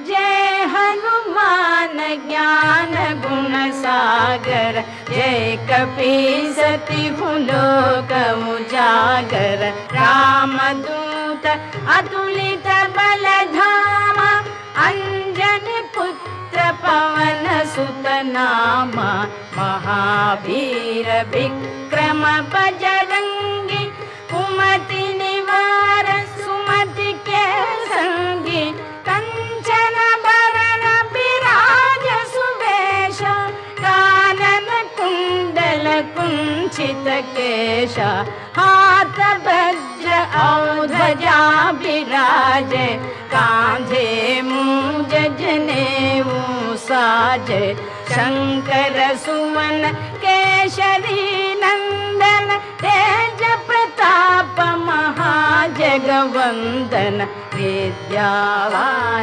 जय हनुमान ज्ञान गुण सागर, जय कपीसति लोक उजागर। रामदूत अतुलित बल धामा, अंजनी पुत्र पवन सुत नामा। महावीर विक्रम बजरंगी, कुमति निवार सुमति के संगी। कंचन बरन बिराज सुवेश, कानन कुंडल कुंचित केश। हाथ वज्र और ध्वजा बिराजे, कांधे मूंज जनेऊ साजे। शंकर सुवन केशरी नंदन, तेज प्रताप महाजगवंदन। विद्यावान